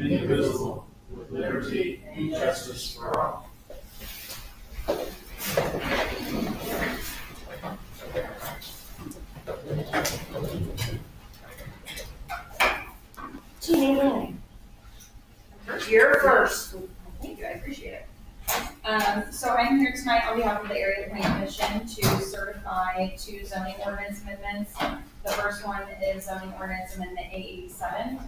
indivisible, with liberty and justice for all. You're first. Thank you, I appreciate it. So I'm here tonight on behalf of the Area Planning Commission to certify two zoning ordinance amendments. The first one is zoning ordinance amendment A87,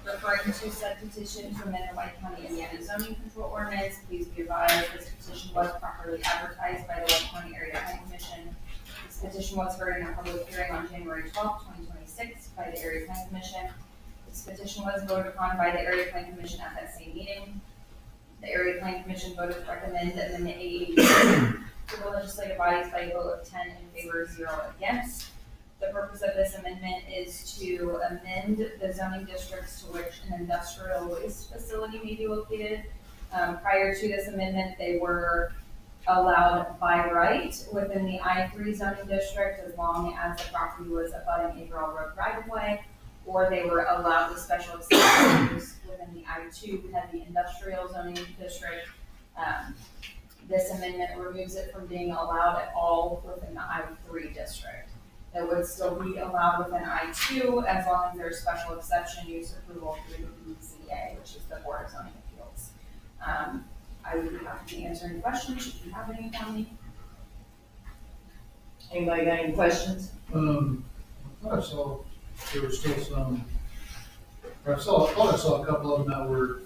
referring to said petition to amend the White County, Indiana zoning control ordinance. Please be advised, this petition was properly advertised by the White County Area Planning Commission. This petition was heard in a public hearing on January 12, 2026 by the Area Planning Commission. This petition was voted upon by the Area Planning Commission at that same meeting. The Area Planning Commission voted to recommend amendment A87 to the legislative bodies by a vote of 10 in favor, 0 against. The purpose of this amendment is to amend the zoning districts to which an industrial waste facility may be located. Prior to this amendment, they were allowed by right within the I-3 zoning district as long as the property was abutting a railroad right-of-way, or they were allowed the special exception use within the I-2 heavy industrial zoning district. This amendment removes it from being allowed at all within the I-3 district. It would still be allowed within I-2 as long as there's special exception use approval through the BZA, which is the Board of Zoning Appeals. I would be happy to answer any questions if you have any for me. Anybody got any questions? I thought I saw there was still some, I thought I saw a couple of them that were,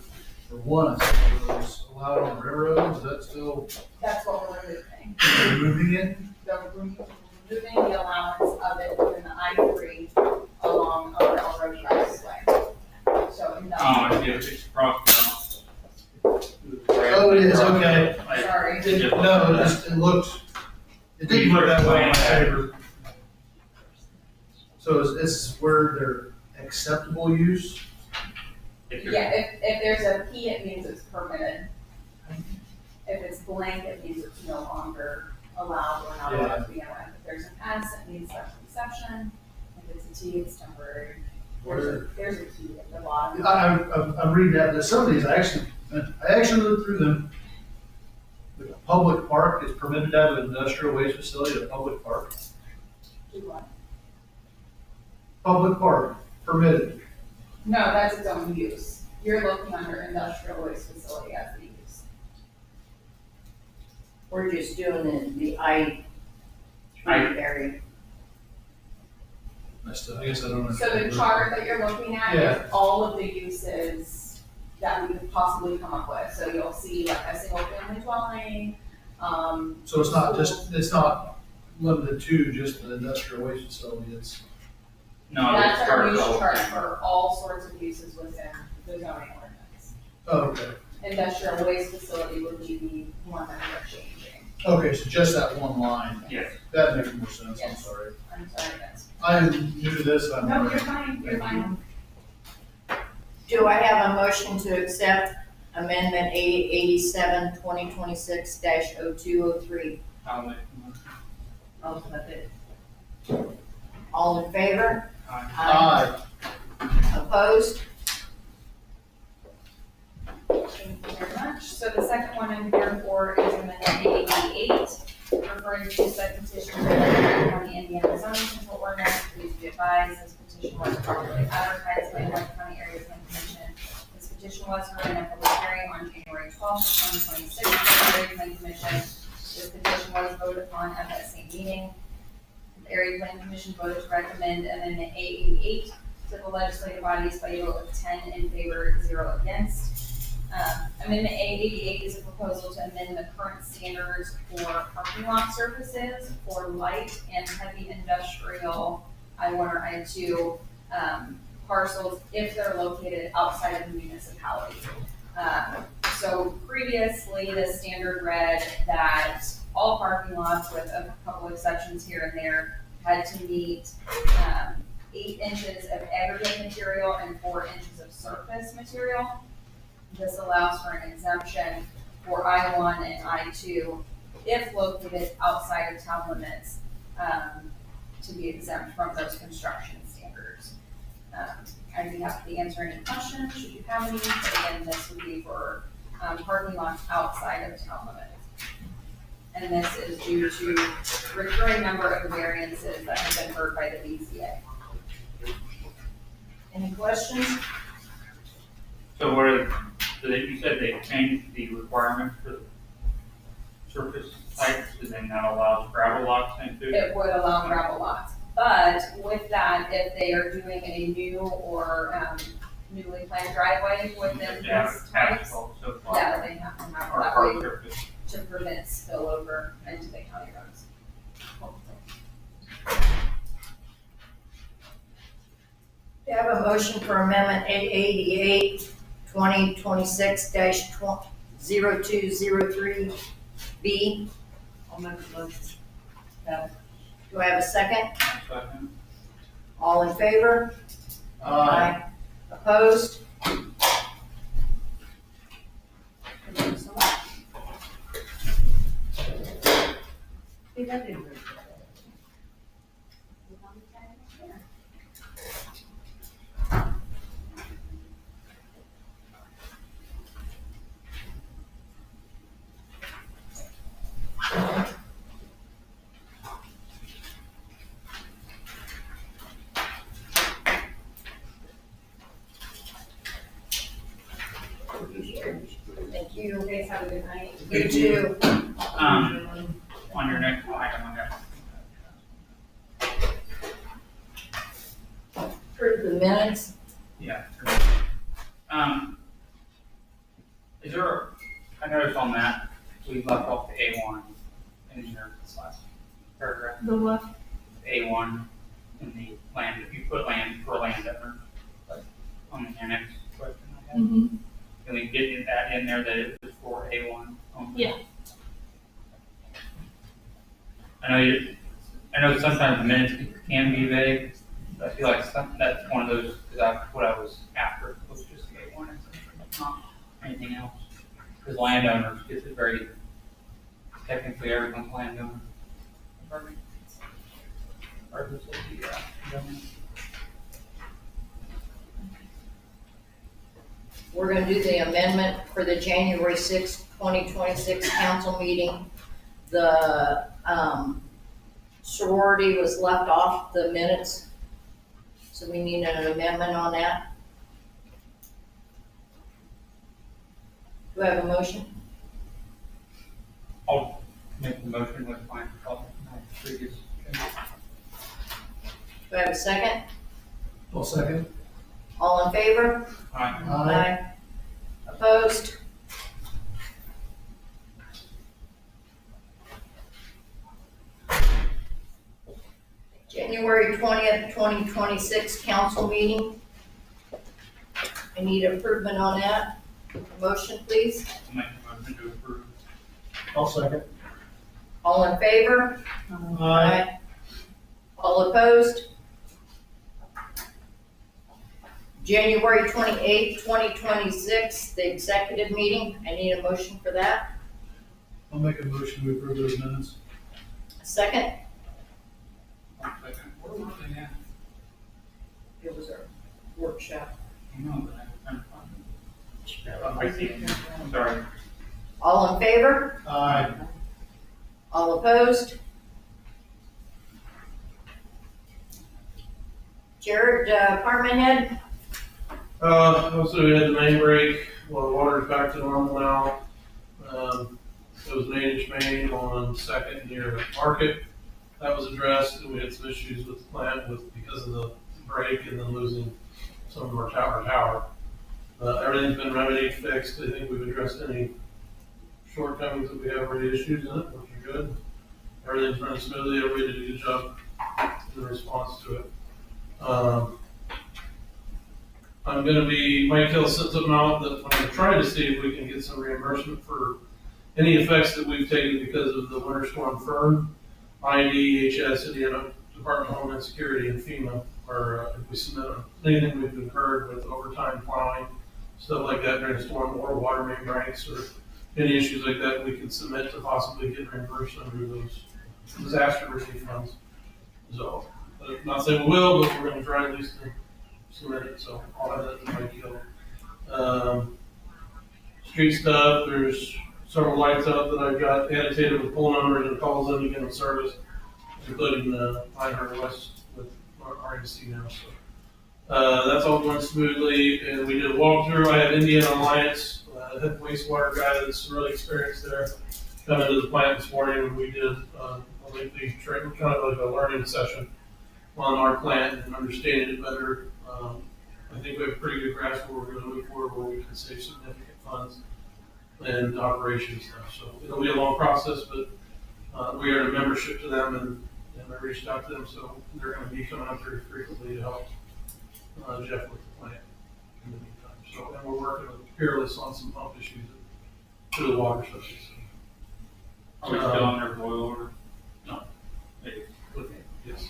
or one I saw was allowed on railroads. Is that still That's what we're removing. removing it? Removing the allowance of it within the I-3 along a railroad right of way. So, no, Oh, yeah, it's property. Oh, it is, okay. sorry. No, it didn't look that way in my favor. So is this where they're acceptable use? Yeah, if there's a P, it means it's permitted. If it's blank, it means it's no longer allowed or not allowed to be allowed. If there's an S, it means special exception. If it's a T, it's temporary. There's a T at the bottom. I'm reading that, but some of these, I actually looked through them. The public park is permitted to have an industrial waste facility, a public park. Do what? Public park, permitted. No, that's its own use. You're looking under industrial waste facility as the use. We're just doing the I-3 area. I guess I don't So understand. the chart that you're looking at Yeah. is all of the uses that we could possibly come up with. So you'll see like a single family dwelling, So it's not limited to just an industrial waste facility, it's, No, that's it's our use vertical. chart for all sorts of uses within the zoning ordinance. oh, okay. Industrial waste facility would be the one that we're changing. Okay, so just that one line. Yes. That makes more sense, I'm Yes. sorry. I'm sorry, that's. I'm new to this, No, you're fine, you're fine. Do I have a motion to accept amendment A87 2026-0203? I'll make the motion. I'll second it. All in favor? Aye. Opposed? Thank you very much. So the second one I'm here for is amendment A88, referring to said petition to the White County, Indiana zoning control ordinance. Please be advised, this petition was properly advertised by the White County Area Planning Commission. This petition was heard in a public hearing on January 12th, 2026 by the Area Planning Commission. This petition was voted upon at that same meeting. The Area Planning Commission voted to recommend amendment A88 to the legislative bodies by a vote of 10 in favor, 0 against. Amendment A88 is a proposal to amend the current standards for parking lot surfaces for light and heavy industrial I-1 or I-2 parcels if they're located outside of the municipality. So previously, the standard read that all parking lots, with a couple exceptions here and there, had to meet 8 inches of aggregate material and 4 inches of surface material. This allows for an exemption for I-1 and I-2 if located outside of town limits, to be exempt from those construction standards. I'd be happy to answer any questions, should you have any, but again, this would be for, parking lots outside of town limits. And this is due to recurring number of variances that have been heard by the BZA. Any questions? So you said they changed the requirement for the surface types, and then that allows gravel lots into? It would allow gravel lots, but with that, if they are doing a new or, newly planned driveway within Yeah, these types, asphalt, so far. yeah, they have to have Or that hard way surface. to prevent spillover into the county roads. Do you have a motion for amendment 888, 2026-0203B? I'll make a motion. Do I have a second? Second. All in favor? Aye. Opposed? Thank you so much. See, that didn't hurt. Thank you. You guys have a good night. You too. On your next item, Approve the minutes. yeah. Is there, I noticed on that, we left off the A1 in here this last paragraph. The what? A1 in the land, if you put land for landowner, like on the annex question I had. Mm-hmm. Can we get that in there that it was for A1 only? Yeah. I know sometimes the minutes can be vague, but I feel like that's one of those, because what I was after was just A1 and not anything else. Because landowners gets it very, technically everyone's landowner. Regardless of the, government. We're gonna do the amendment for the January 6th, 2026 council meeting. The, sorority was left off the minutes, so we need an amendment on that. Do I have a motion? I'll make the motion with my previous. Do I have a second? I'll second. All in favor? Aye. Opposed? January 20th, 2026 council meeting. I need improvement on that. Motion, please. I'll make the motion to approve. I'll second. All in favor? Aye. All opposed? January 28th, 2026, the executive meeting. I need a motion for that. I'll make a motion to approve those minutes. Second? One second. Where was it at? It was our workshop. I know, but I'm trying to find it. I see it. I'm sorry. All in favor? Aye. All opposed? Jared, department head? Also we had the main break, well, the water's back to normal now. It was an 8-inch main on Second near Market. That was addressed, and we had some issues with the plant because of the break and then losing some of our tower. Everything's been remedied, fixed. I think we've addressed any shortcomings that we have, or any issues in it, which are good. Everything's running smoothly. Everybody did a good job in response to it. I'm gonna be, Mike Hill sent something out that I'm gonna try to see if we can get some reimbursement for any effects that we've taken because of the winter storm Fern. IND, EHS, Indiana Department of Homeland Security, and FEMA, or if we submit anything we've incurred with overtime plowing, stuff like that during the storm, or water main breaks, or any issues like that, we can submit to possibly get reimbursed under those disaster relief funds. So, I'm not saying we will, but we're gonna try at least to submitted, so I'll have that in my queue. Street stuff, there's several lights up that I've got annotated with phone numbers and calls in to get them service, including Pinehurst West with our RNC now, so. That's all going smoothly, and we did a walkthrough. I had Indian Alliance, head wastewater guy that's really experienced there, come into the plant this morning, and we did a lengthy training, kind of like a learning session on our plant and understanding it better. I think we have a pretty good grasp where we're gonna move forward, where we can save significant funds and operation stuff. So it'll be a long process, but we are a membership to them, and I reached out to them, so they're gonna be coming up here frequently to help Jeff with the plant in the meantime. So, and we're working with Peerless on some pump issues to the water system. Are we still on their boil order? No. Maybe. Okay, yes.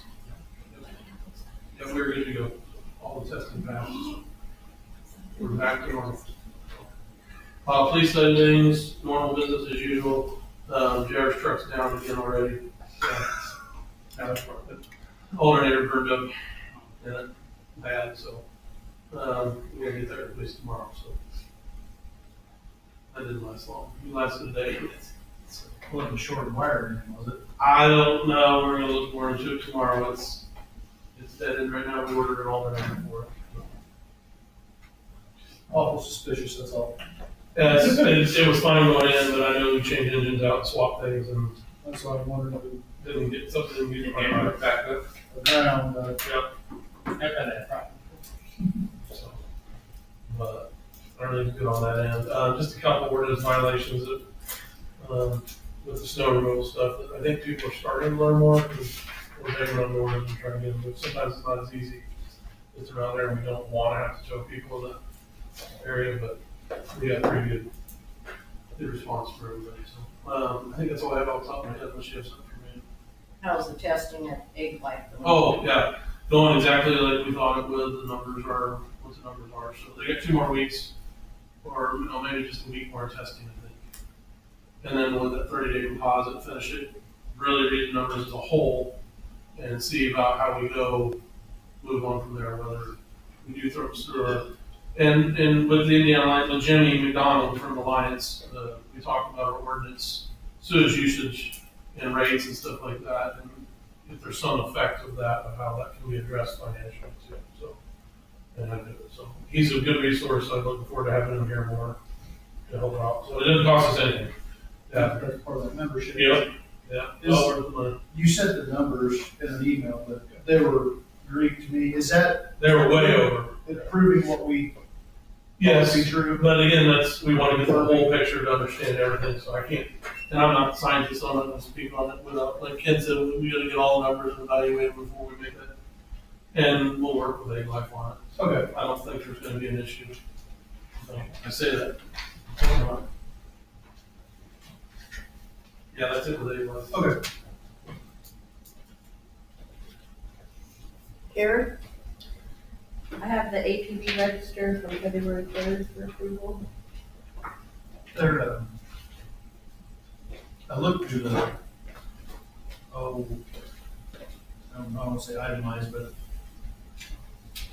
Yeah, we're good to go. All the testing passed. We're back to normal. Police side of things, normal business as usual. Jared's truck's down again already. Alternator burned up in it bad, so we're gonna get that replaced tomorrow, so. That didn't last long. It lasted a day. Wasn't short of wiring, was it? I don't know. We're gonna look more into it tomorrow. It's dead end right now. We ordered an alternator for it. Awful suspicious, that's all. It was fine going in, but I know we changed engines out and swapped things and That's why I wondered if it didn't get something didn't get And right. we're back up. the ground, Yep. I've had that problem. So, but everything's good on that end. Just a couple ordinance violations that, with the snow removal stuff that I think people are starting to learn more because we're taking on more and trying to get them, but sometimes it's not as easy. It's around there and we don't want to have to tow people in that area, but we got pretty good response for everybody. So, I think that's all I have off the top of my head unless you have something for me. How's the testing at Egg Life? Oh, yeah, going exactly like we thought it would. The numbers are what the numbers are. So they got 2 more weeks, or maybe just a week more testing, I think. And then with that 30-day composite, finish it, really read the numbers as a whole, and see about how we go, move on from there. Whether we do throw and with the Indiana Alliance, with Jimmy McDonald from Alliance, we talked about our ordinance, sewage usage and rates and stuff like that, and if there's some effect of that, of how that can be addressed financially too. So, so he's a good resource. I'm looking forward to having him here more to help out. So it doesn't cost us anything. Yeah. that's part of that membership. Yeah. Yeah. Is- Well worth the money. You sent the numbers in an email, but they were Greek to me. Is that They were way over. proving what we Yes. be true? But again, we want to get the whole picture to understand everything, so I can't, and I'm not a scientist, so I'm not going to speak on it without, like Ken said, we got to get all the numbers and evaluate them before we make that. And we'll work with Egg Life on it. Okay. I don't think there's going to be an issue. So I say that. Yeah, that's it with Egg Life. Okay. Carrie? I have the APB register from February 3rd for approval. There, I looked through the, I don't want to say itemized, but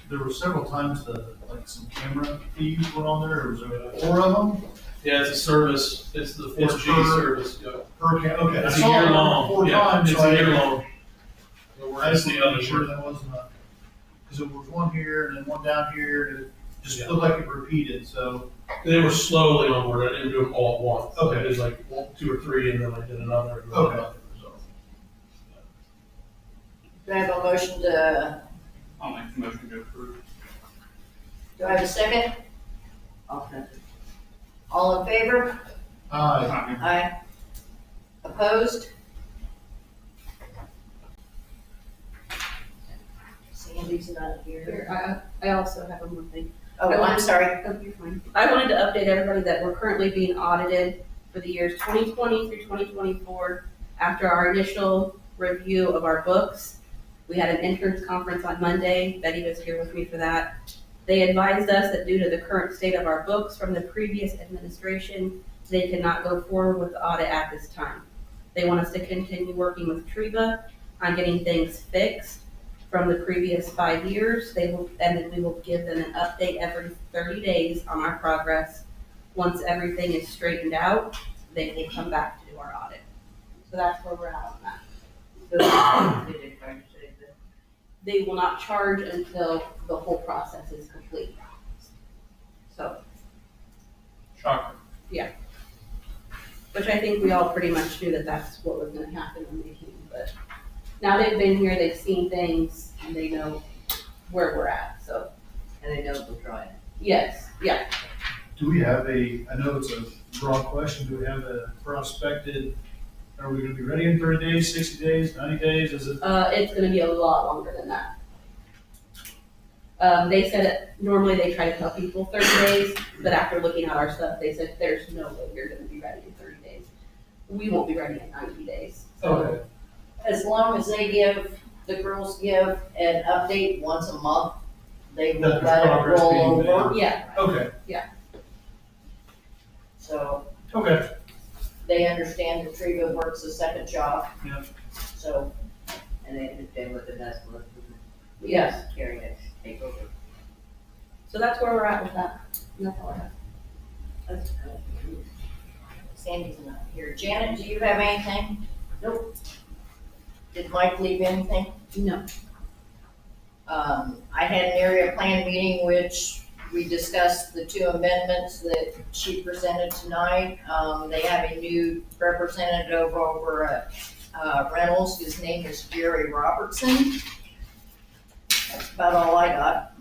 there were several times like some camera fees went on there, or was there 4 of them? Yeah, it's a service, it's the It's 4G per- service. Yeah. Okay. I It's a saw year it long. 4 Yeah, times. it's so a year long. I just wanted to make sure that wasn't because there was one here and then one down here, and it just Yeah. looked like it repeated, so. They were slowly on board. I didn't do them all at once. Okay. I did like 2 or 3, and then I did another. And then Okay. another, so. Do I have a motion to, I'll make the motion to approve. do I have a second? I'll send it. All in favor? Aye. Aye. Opposed? Sandy's not Here, here. I also have one more thing. Oh, I'm sorry. Oh, you're fine. I wanted to update everybody that we're currently being audited for the years 2020 through 2024. After our initial review of our books, we had an interns conference on Monday. Betty was here with me for that. They advised us that due to the current state of our books from the previous administration, they cannot go forward with the audit at this time. They want us to continue working with Treba on getting things fixed. from the previous 5 years. And then we will give them an update every 30 days on our progress. Once everything is straightened out, they will come back to do our audit. So that's where we're at on that. They will not charge until the whole process is complete. So, Shocker. which I think we all pretty much knew that that's what was gonna happen when they came, but now they've been here, they've seen things, and they know where we're at, so, And they know we're trying. yes, yeah. Do we have I know it's a broad question, do we have a prospected, are we gonna be ready in 30 days, 60 days, 90 days, is it? It's gonna be a lot longer than that. They said normally they try to tell people 30 days, but after looking at our stuff, they said there's no way you're gonna be ready in 30 days. We won't be ready in 90 days. Okay. As long as the girls give an update once a month, they will That there's let it progress roll being over. Yeah, Okay, So okay. they understand that Trigo works a second job. Yeah. So, And they understand what the best was. yes. Carry it, take over. So that's where we're at with that. And that's all I have. That's good. Sandy's not here. Janet, do you have anything? Nope. Did Mike leave anything? No. I had an area plan meeting, which we discussed the 2 amendments that she presented tonight. They have a new representative over at Reynolds. His name is Jerry Robertson. That's about all I got.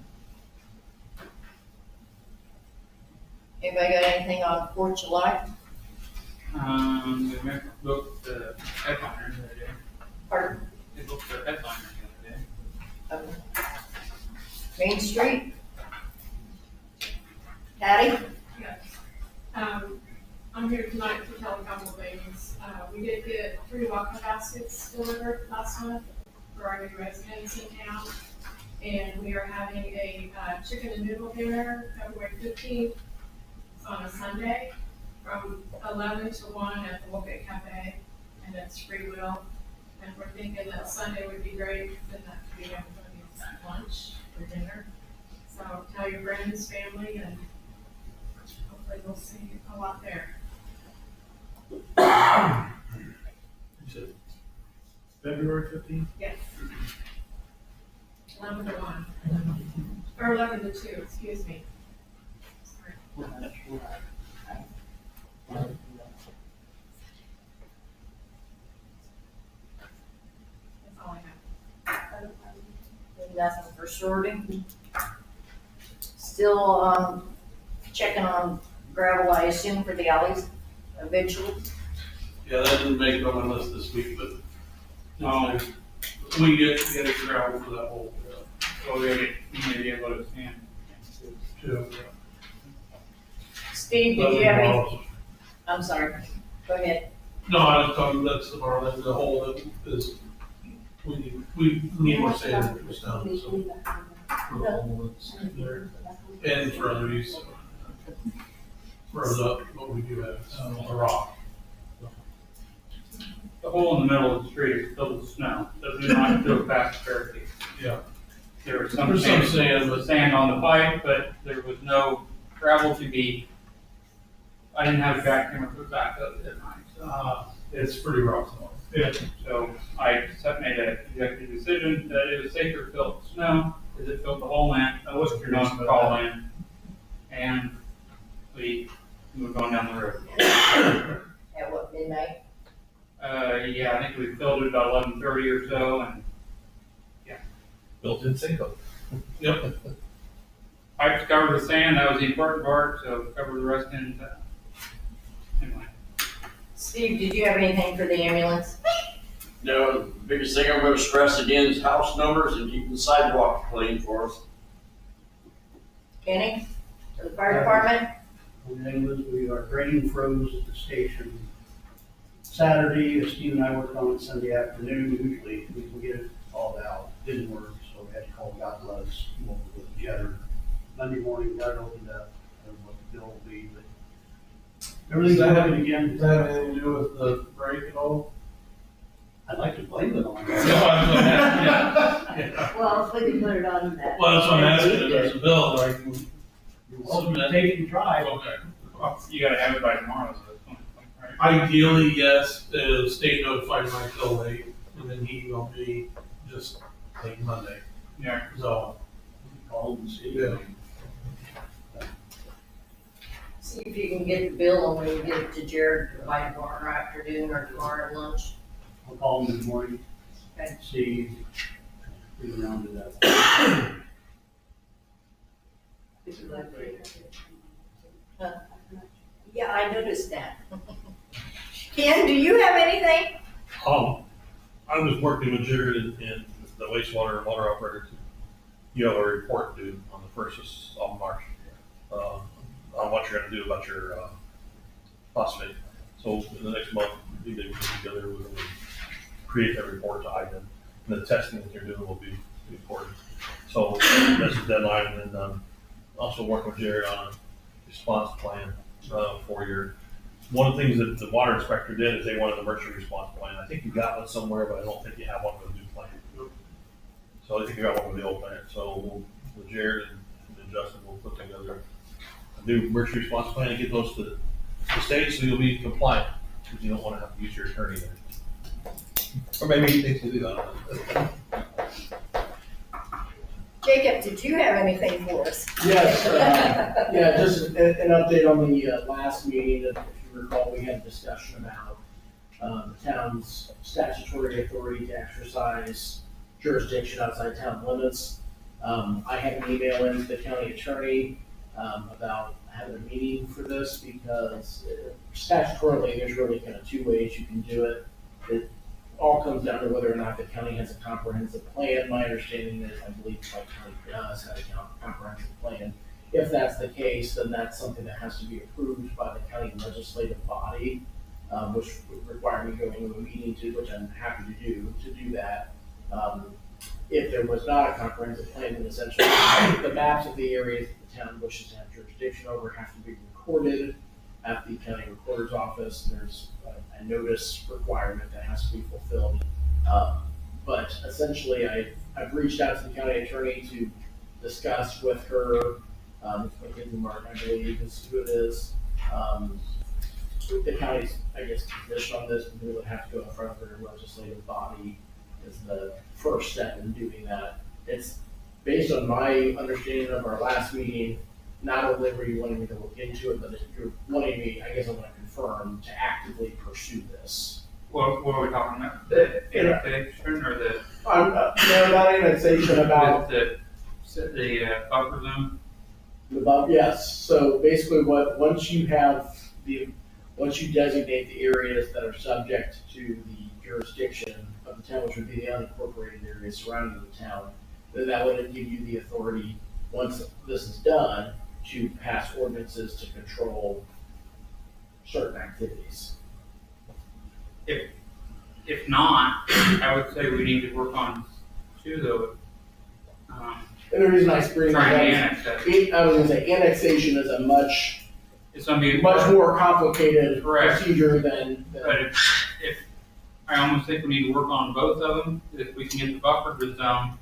Anybody got anything on 4th of July? We booked the headliner the other day. Pardon? They booked the headliner the other day. Main Street? Patty? I'm here tonight to tell a couple of things. We did get 3 welcome baskets delivered last month for our new residents in town. And we are having a chicken and noodle dinner February 15th. It's on a Sunday from 11 to 1 at the Woolgate Cafe, and it's free will. And we're thinking that Sunday would be great, then that could be everybody's lunch or dinner. So tell your friends, family, and hopefully we'll see a lot there. You said February 15th? Yes. 11 to 1. Or 11 to 2, excuse me. Sorry. That's all I have. Nothing for sorting. Still, checking on gravel, I assume, for the alleys eventually. Yeah, that didn't make it on my list this week, but No, we get it gravel for that whole, so we gotta be able to stand. too. Steve, did you have any, I'm sorry, go ahead. No, I was talking, that's the hole that is, we need more sand for stuff, so, for the hole that's there, and for other use. For what we do have, a rock. The hole in the middle of the street is filled with snow, so we not do a fast barricade. Yeah. There was some There's some sand, sand, but sand on the pipe, but there was no gravel to be, I didn't have a jackhammer put back up that night, so. it's pretty rough. Yeah. So I made an executive decision that it was safer to fill it with snow, because it filled the whole land, I was you're curious not about call that. in. And we moved on down the road. At what, midnight? Yeah, I think we filled it about 11:30 or so, and Built-in sinkhole. Yep. pipes covered with sand, that was the important part, so cover the rest in, anyway. Steve, did you have anything for the ambulance? No, the biggest thing I'm gonna stress again is house numbers and keeping the sidewalk clean for us. Kenny? To the fire department? The name is, we are draining froze at the station Saturday. Steve and I worked on it Sunday afternoon. Usually we can get it hauled out. Didn't work, so we had to call God Bless, over with Jetter. Monday morning, got it opened up. I don't know what the bill will be, but everything's Does that have- working again. Does that have anything to do with the break at all? I'd like to blame it on No, I'm- that. Well, if we could put it on that. Well, that's what I'm asking, if there's a bill, like, Well, take it and try. okay. You gotta have it by tomorrow, so it's going, right? Ideally, yes, the state notified my bill late, and then he emailed me just like Monday, Yeah. so, Call and see. yeah. See if you can get the bill and we can get it to Jared by tomorrow afternoon or tomorrow at lunch. I'll call him in the morning, Okay. see, get around to that. Yeah, I noticed that. Ken, do you have anything? I was working with Jared and the wastewater and water operator. You have a report due on the 1st of March, on what you're gonna do about your, phosphate. So in the next month, we need to get together, we're gonna create that report to IDEM, and the testing that you're doing will be reported. So that's the deadline, and then, also working with Jared on a response plan, for your, one of the things that the water inspector did is they wanted an emergency response plan. I think you got one somewhere, but I don't think you have one with the new plan. So I think you got one with the old plan. So with Jared and Justin, we'll put together a new emergency response plan and get those to the state so you'll be compliant, because you don't want to have to use your attorney there. Or maybe he thinks you do that. Jacob, did you have anything for us? Yes, yeah, just an update on the last meeting. If you recall, we had a discussion about the town's statutory authority to exercise jurisdiction outside town limits. I had an email into the county attorney about having a meeting for this because statutorily, there's really kind of two ways you can do it. It all comes down to whether or not the county has a comprehensive plan. My understanding is, I believe Pike County does have a comprehensive plan. If that's the case, then that's something that has to be approved by the county legislative body, which would require me going to a meeting to, which I'm happy to do that. If there was not a comprehensive plan, then essentially the maps of the areas that the town wishes to have jurisdiction over have to be recorded at the county recorder's office. There's a notice requirement that has to be fulfilled. But essentially, I've reached out to the county attorney to discuss with her, Mackenzie Martin, I believe is who it is. The county's, I guess, position on this, we would have to go in front of their legislative body as the first step in doing that. It's based on my understanding of our last meeting. Not only were you wanting me to look into it, but if you're wanting me, I guess I want to confirm, to actively pursue this. What are we talking about? The annexation or the, No, not annexation, about the buffer zone? yes. So basically once you designate the areas that are subject to the jurisdiction of the town, which would be the unincorporated areas surrounding the town, then that would give you the authority, once this is done, to pass ordinances to control certain activities. If not, I would say we need to work on two though. And the reason I bring Trying to that annex that. is, I was gonna say, annexation is a much It's gonna be. more complicated Correct. procedure than But if, I almost think we need to work on both of them. If we can get the buffer zone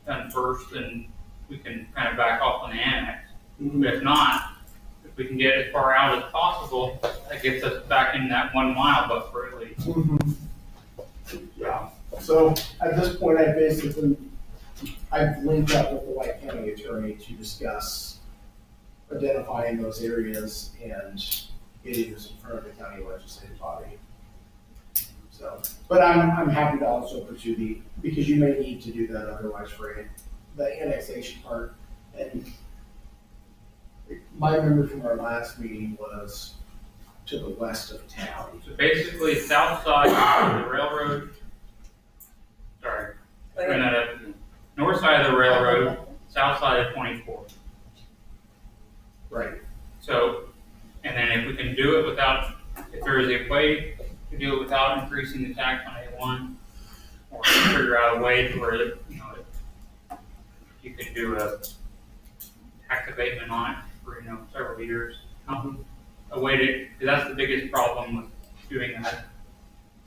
done first, then we can kind of back off on the annex. But if not, if we can get as far out as possible, that gets us back in that 1 mile buffer at least. Yeah, so at this point, I've linked up with the White County attorney to discuss identifying those areas and getting this in front of the county legislative body. So, but I'm happy to also pursue because you may need to do that otherwise for the annexation part. And my memory from our last meeting was to the west of town. So basically, south side of the railroad, sorry, screwing that up. North side of the railroad, south side of 24. Right. So, and then if we can do it without, if there is a way to do it without increasing the tax on A1, or figure out a way to where, you could do a tax abatement on it for, several years. A way to, because that's the biggest problem with doing that.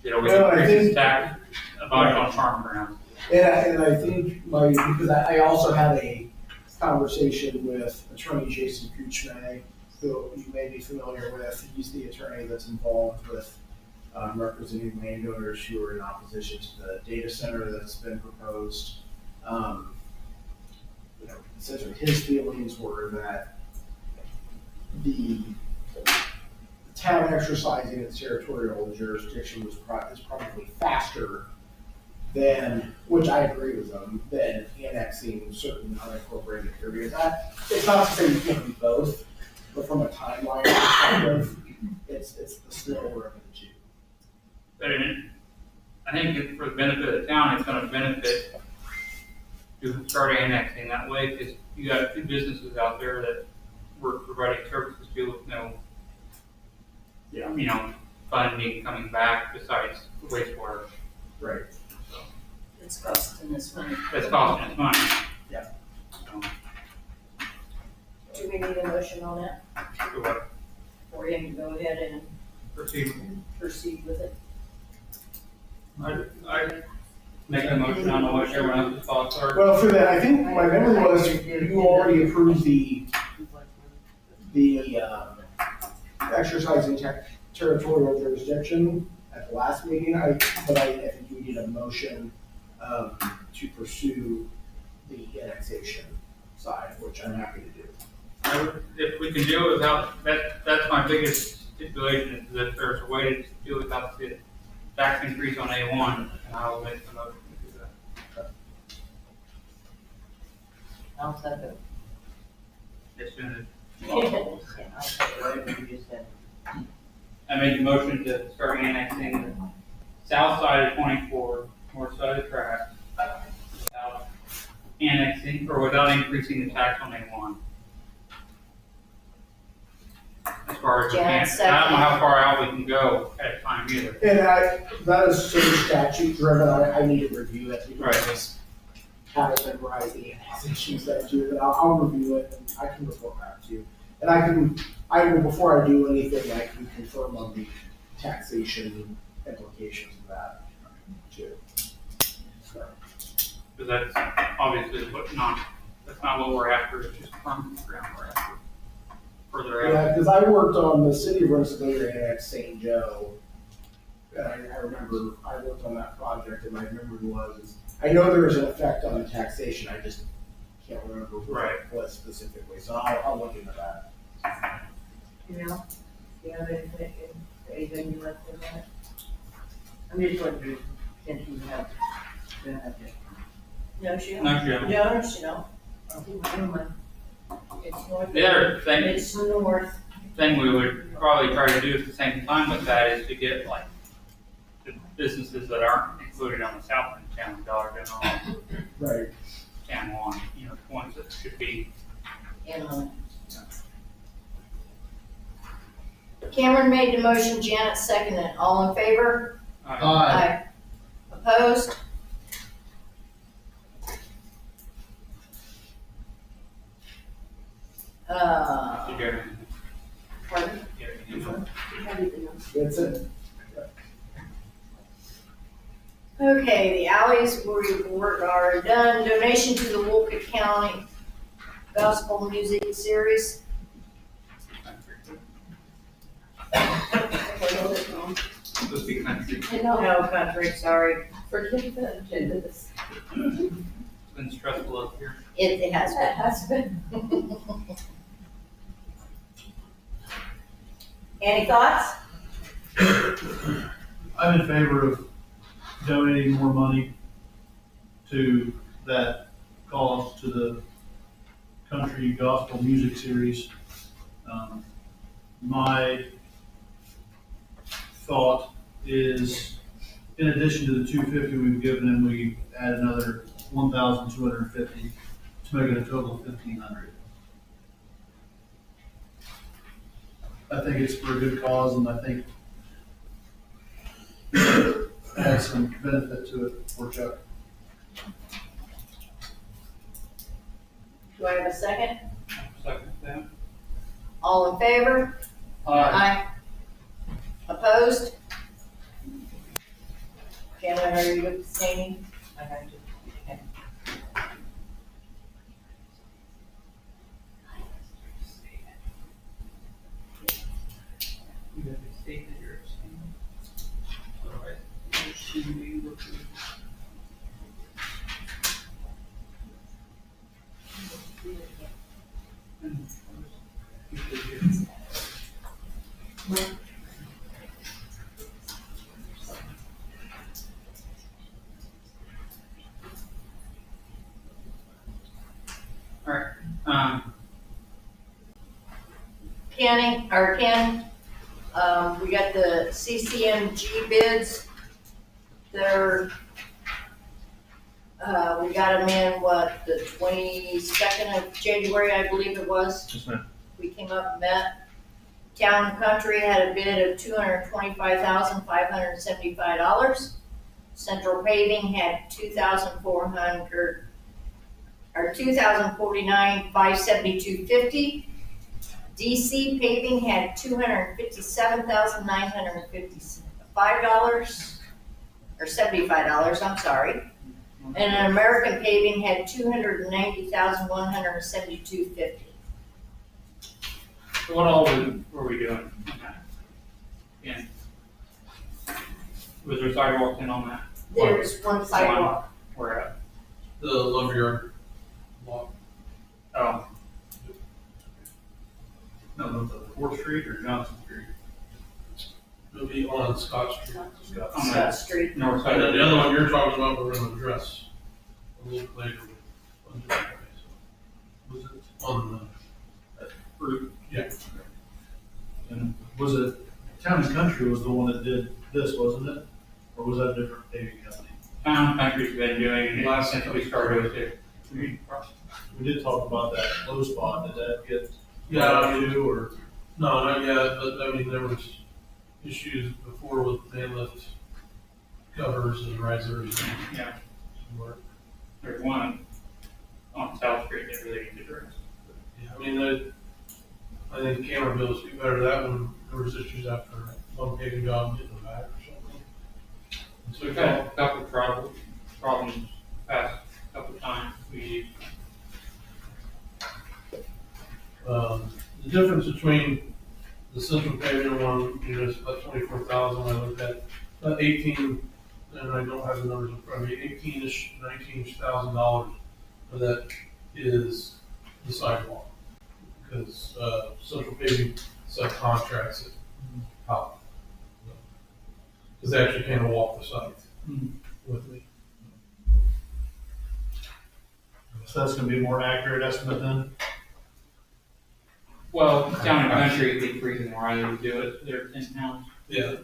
It always Well, I increases think- tax, a bunch on farm ground. And I think because I also had a conversation with attorney Jason Kuchme, who you may be familiar with. He's the attorney that's involved with representing landowners who are in opposition to the data center that's been proposed. Essentially his feelings were that the town exercising its territorial jurisdiction is probably faster than, which I agree with them, than annexing certain unincorporated areas. It's not to say you can't do both, but from a timeline perspective, it's the slower of the two. But I think for the benefit of the town, it's gonna benefit to start annexing that way, because you got two businesses out there that were providing services to with no, funding coming back besides wastewater. Right. It's costing us money. That's costing us money. Yeah. So, Do we need a motion on that so what, for him to go ahead and proceed? proceed with it? I make a motion, I don't know what everyone else's thoughts are. Well, for that, I think my memory was you already approved the exercising territorial jurisdiction at the last meeting. But I think we need a motion to pursue the annexation side, which I'm happy to do. If we can do it without, that's my biggest stipulation, is that there's a way to do it without the tax increase on A1, and I will make the motion to do that. I'll second. As soon as, I'll second whatever you just said. I made the motion to start annexing the south side of 24, north side of the track, without annexing, or without increasing the tax on A1. As far as we can, I don't know how far out we can go at a time either. And that is sort of statute driven. I need to review it because I just haven't memorized the annexation statute, but I'll review it and I can report back to you. And I will, before I do anything, I can confirm on the taxation implications of that too. So. Because that's obviously that's not what we're after, it's just permanent ground we're after. Further out. Yeah, because I worked on the city of Rensselaer Annex St. Joe. And I remember I worked on that project and my memory was, I know there is an effect on the taxation, I just can't remember what specifically, so I'll look into that. You know, do you have anything you like to add? I'm just wondering, since you have, No, she don't. No, she don't. No, she don't. never mind. It's north. The other thing, It's north. thing we would probably try to do at the same time with that is to get like the businesses that aren't included on the south end of town, Dollar General, Right. San Juan, the ones that should be. In on it. Cameron made the motion, Janet seconded it. All in favor? Aye. Opposed? Did you have anything? Pardon? Yeah, anything else? That's it. Okay, the alleys are done. Donation to the Wolcott County Gospel Music Series. Supposed to be country. No, country, sorry. Forget the agendas. It's been stressful up here. It has been. That has been. Any thoughts? I'm in favor of donating more money to that cause, to the country gospel music series. My thought is, in addition to the $250 we've given them, we add another $1,250 to make it a total of $1,500. I think it's for a good cause, and I think it has some benefit to it for Chuck. Do I have a second? Second that. All in favor? Aye. Opposed? Cameron, are you abstaining? You have to state that you're abstaining. Otherwise, it shouldn't be approved. Alright, Ken, we got the CCMG bids. They're, we got them in, the 22nd of January, I believe it was. Yes, ma'am. We came up and met. Town and Country had a bid of $225,575. Central Paving had $2,049,572.50. DC Paving had $257,955, or $75, I'm sorry. And an American Paving had $290,172.50. so what all were we doing? Yeah. Was there sidewalks in on that? There's one sidewalk. Where at? The lumberyard lot. Oh, No, the Fourth Street or Johnson Street? It'll be on Scott Street. on Scott the Street. north side And of then the other one you're talking about, we're gonna address a little later. Was it, On or, Yeah. and was it, Town and Country was the one that did this, wasn't it? Or was that a different paving company? Town Country's been doing it Last- since we started with it. We did talk about that low spot, did that get? Yeah. You or? no, not yet, but I mean, there was issues before with man lift covers and risers and Yeah, some work. there's one on South Street that really needs addressed. Yeah, I mean, I think camera bills speak better to that one. There was issues after one paving job getting them back or something. And so we We've had called, a couple of problems past couple of times. We, the difference between the central paving one, you know, is about 24,000. I looked at about 18, and I don't have the numbers in front of me, 18-ish, 19-ish $1,000 of that is the sidewalk. Because, central paving subcontracts it out. Because they actually came and walked the site with me. So that's gonna be a more accurate estimate then? well, Town and Country, the reason why they would do it, they're in-house. Yeah.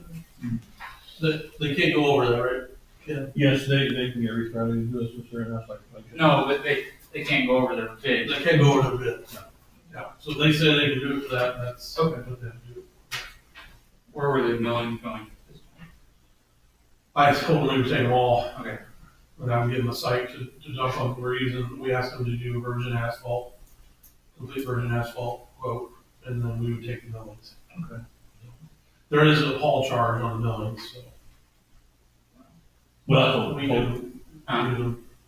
They can't go over that, right? Ken? Yes, they can get restarted and do this with their house like. No, but they can't go over their bid. They can't go over the bid. Yeah, so they say they can do it for that, and that's Okay. what they have to do. Where were the millings going? I told them they were taking them all. Okay. But I'm giving a site to dump on, we're using, we asked them to do virgin asphalt, complete virgin asphalt quote, and then we would take the millings. Okay. There is a haul charge on the millings, so. Well, We do,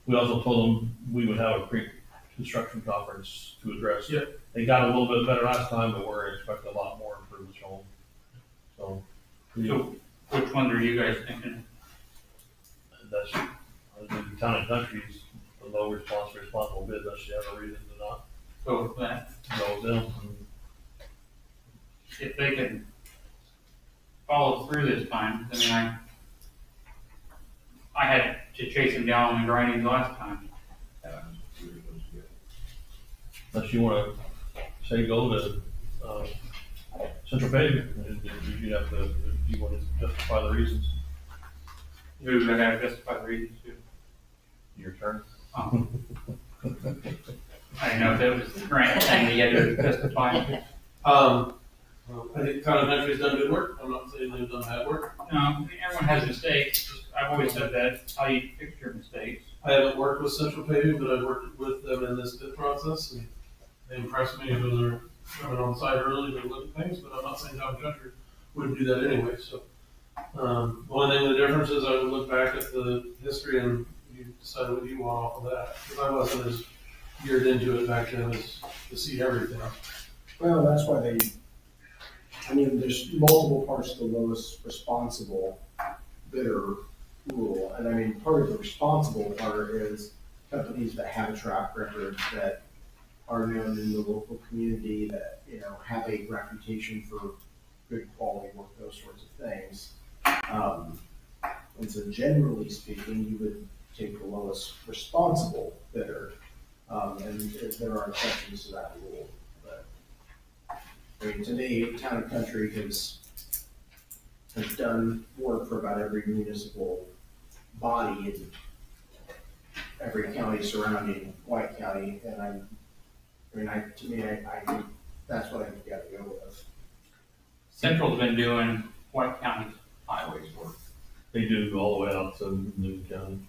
we also told them we would have a pre-construction conference to address. Yep. They got a little bit better last time, but we're expecting a lot more improvements from them. So, So which ones are you guys thinking? that's, I think Town and Country's the low responsible bid, unless you have a reason to not Go with that. go with them. If they can follow through this time, I mean, I had to chase them down on the grinding last time. Unless you wanna say go to, Central Paving, you have to, you want to justify the reasons, Who's gonna justify the reasons to? your turn. I didn't know if that was the grant thing that you had to justify. I think Town and Country's done good work, I'm not saying they've done bad work. Everyone has mistakes. I've always said that. It's how you fix your mistakes. I haven't worked with Central Paving, but I've worked with them in this bid process, and they impressed me when they're coming on site early to look at things, but I'm not saying Town and Country wouldn't do that anyway, so. The only thing the difference is I would look back at the history and you decide what you want off of that, because I wasn't as geared into it back then as to see everything. Well, that's why they I mean, there's multiple parts to the lowest responsible bidder rule. And I mean, part of the responsible part is companies that have a track record, that are known in the local community, that, you know, have a reputation for good quality work, those sorts of things. And so generally speaking, you would take the lowest responsible bidder. And there are exceptions to that rule, but, I mean, to me, Town and Country has done work for about every municipal body in every county surrounding White County, and I think that's what I think you gotta go with. Central's been doing White County's highways work. They do all the way out to Newton County.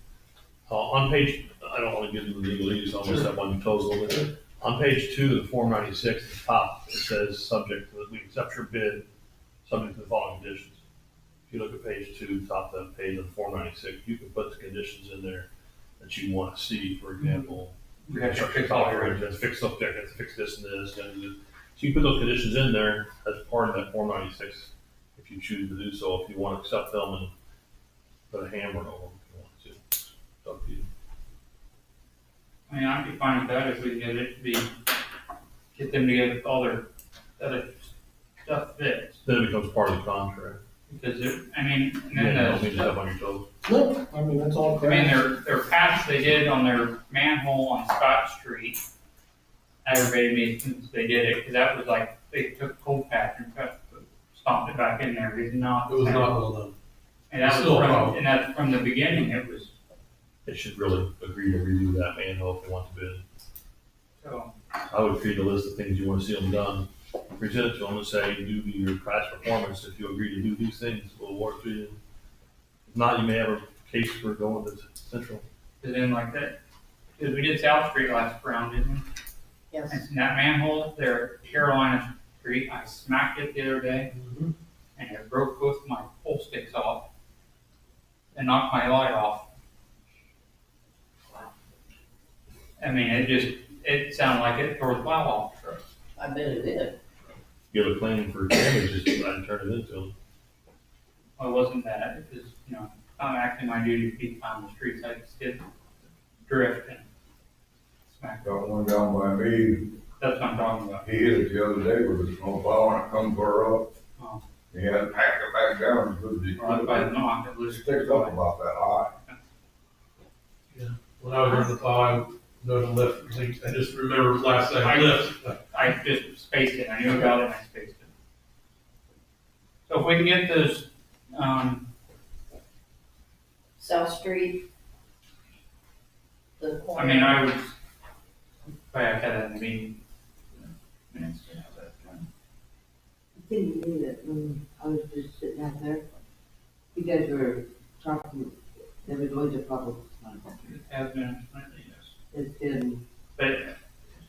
On page, I don't want to get into the legalese, I almost have one close a little bit. On page 2 of the Form 96, at the top, it says, subject to, we accept your bid, subject to the following conditions. If you look at page 2, top of that page of the Form 96, you can put the conditions in there that you want to see, for example. We have to fix all your, Let's fix up there, let's fix this and this, and this. So you put those conditions in there as part of that Form 96, if you choose to do so, if you want to accept them and put a hammer on them if you want to. It's up to you. I mean, I'd be fine with that if we get it to be, get them to get all their other stuff fixed. Then it becomes part of the contract. Because it, I mean, and Yeah, then don't mean to the, step on your toes. No, I mean, that's all I mean, correct. their patch they did on their manhole on Scott Street aggravated me since they did it, because that was like, they took a cold patch and stomped it back in there, it did not. It was not well done. And that was Still a from, problem. and that's from the beginning, it was, They should really agree to redo that manhole if they want to bid. so, I would create a list of things you want to see them done. Present it to them and say, due to your past performance, if you agree to do these things, we'll award to you. If not, you may have a case for going to Central. because then like that, because we did South Street last round, didn't we? Yes. And that manhole there, Carolina Street, I smacked it the other day, Mhm. and it broke both my pole sticks off, and knocked my light off. I mean, it sounded like it tore the plow off the truck. I bet it did. You have a claim for damages, I'd turn it into them. Well, it wasn't that, it was, you know, not actually my duty to keep on the streets, I just did drift and smack. Got one down by me, That's what I'm talking about. he hit it the other day with a snowplow and it come far up. Oh. He had to pack it back down because he Or if I knocked, it was. sticks up about that high. When I was running the plow, I noticed a lift, I just remember last second lift. I just spaced it, I knew about it and I spaced it. So if we can get those, South Street. The corner. I mean, I would, if I had that in the meeting. Minutes, you know, that, I didn't mean it when I was just sitting out there. You guys were talking, they were going to public. it has been, yes. It's been, But it's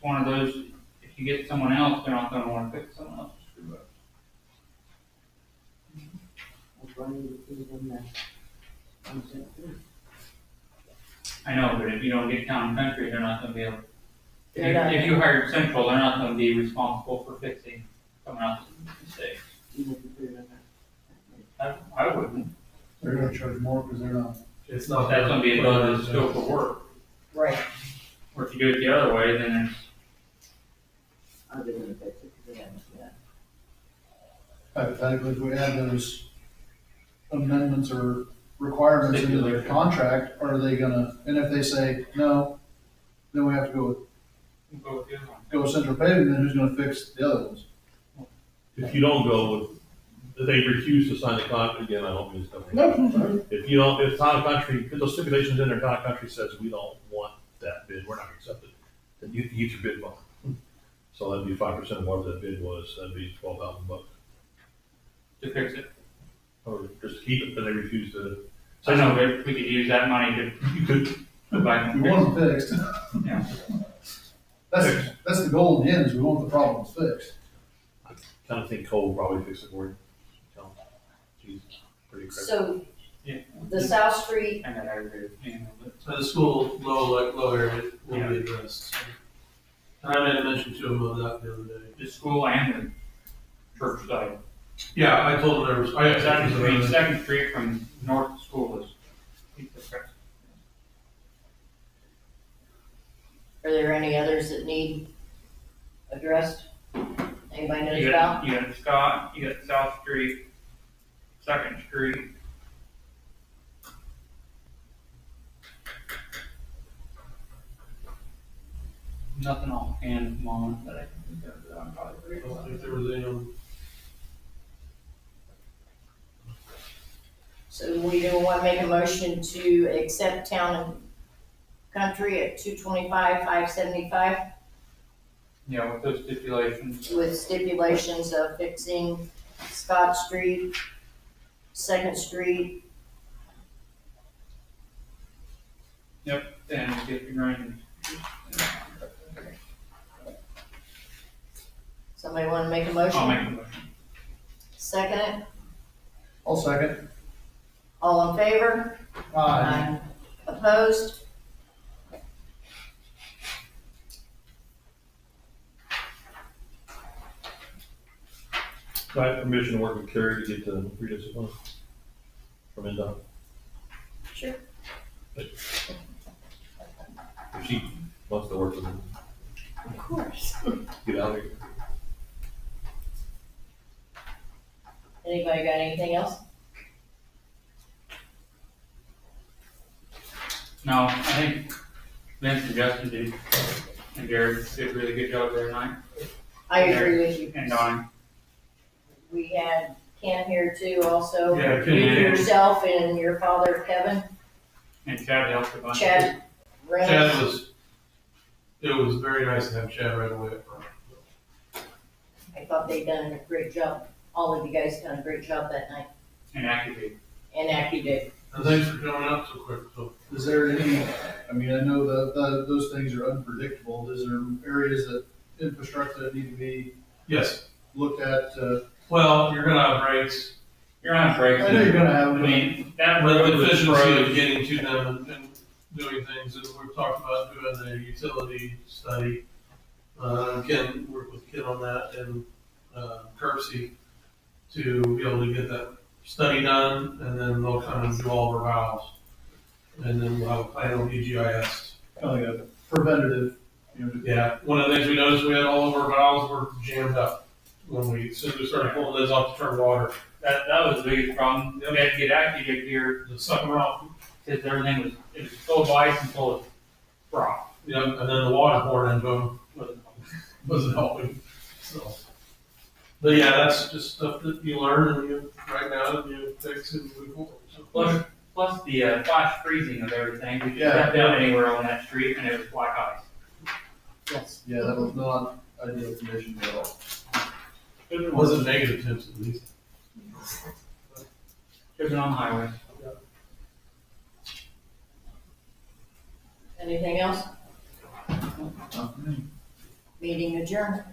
one of those, if you get someone else, they're not gonna wanna fix someone else's screw up. I'm running to see them that. I'm saying, I know, but if you don't get Town and Country, they're not gonna be able. They're not. If you hired Central, they're not gonna be responsible for fixing someone else's mistakes. you know, put it on that. I wouldn't. They're gonna charge more because they're not. It's not. That's gonna be above the scope of work. Right. Or if you do it the other way, then it's, I've been in the fix it, because I haven't, yeah. Hypothetically, if we add those amendments or requirements into their contract, are they gonna, and if they say no, then we have to we'll go with the other one. go with Central Paving, then who's gonna fix the other ones? If you don't go with, if they refuse to sign the contract, again, I don't mean to step on No, your toes. sorry. If you don't, if Town and Country, if those stipulations in there, Town and Country says we don't want that bid, we're not gonna accept it, then you get your bid bond. So that'd be 5% of whatever that bid was, that'd be $12,000. To fix it. Or just keep it, but they refuse to. So I know, but we could use that money to You could, go back and We fix. want them fixed. Yeah. That's the goal in the end, is we want the problems fixed. kind of think Cole will probably fix it for you. So, She's pretty critical. So, Yeah. the South Street, And then I would, you know, but So the school low area will be addressed. And I made a mention to him of that the other day. the school and the church side Yeah, I told him there was, I got Second pictures of Street, it. Second Street from north to school is. Are there any others that need addressed? Anybody knows You about? got Scott, you got South Street, Second Street. Nothing offhand at the moment that I can think of that I'm probably. I don't think there was any of them. So we do want to make a motion to accept Town and Country at 225, 575 Yeah, with those stipulations. with stipulations of fixing Scott Street, Second Street, And get the green. somebody want to make a I'll motion? make a motion. Second it, I'll second. all in favor? Aye. Opposed? So I have permission to work with Carrie to get the rediscipline from NDOT. Sure. If she wants to work with him, Of course. get out of here. Anybody got anything else? No, I think Vince and Justin did, and Jared did a really good job there tonight, I agree with you. and Donnie. We had Ken here too also. Yeah, Ken You, here. yourself and your father Kevin, And Chad helped a bunch. Chad Chad Reynolds. it was very nice to have Chad right away up front. I thought they'd done a great job. All of you guys done a great job that night. And activate. And Accu did. And thanks for coming out so quick, so. Is there any, I mean, I know that those things are unpredictable. Is there areas that infrastructure that need to be Yes, looked at? well, you're gonna have breaks, You're on break. I know you're gonna have, I mean, that but road the was efficiency of froze. getting to them and doing things, and we've talked about doing the utility study. Ken, work with Ken on that and, Kersey to be able to get that study done, and then they'll kind of do all of our valves. And then we'll have a plan on EGIS. kind of like a preventative, you know, Yeah, one of the things we noticed, we had all of our valves were jammed up as soon as we started pulling lids off to turn water. That was the biggest problem. We had to get Activate here, To suck them out. because everything was, it was full of ice and full of rock. Yep, and then the water pouring into them wasn't helping, so. But yeah, that's just stuff that you learn and you write down and you fix and move forward, so. Plus the flash freezing of everything. We Yeah. could step down anywhere on that street and it was black ice. Yes. yeah, that was not ideal conditions at all. It wasn't negative temps at least. Should've been on the highway. Anything else? Meeting adjourned.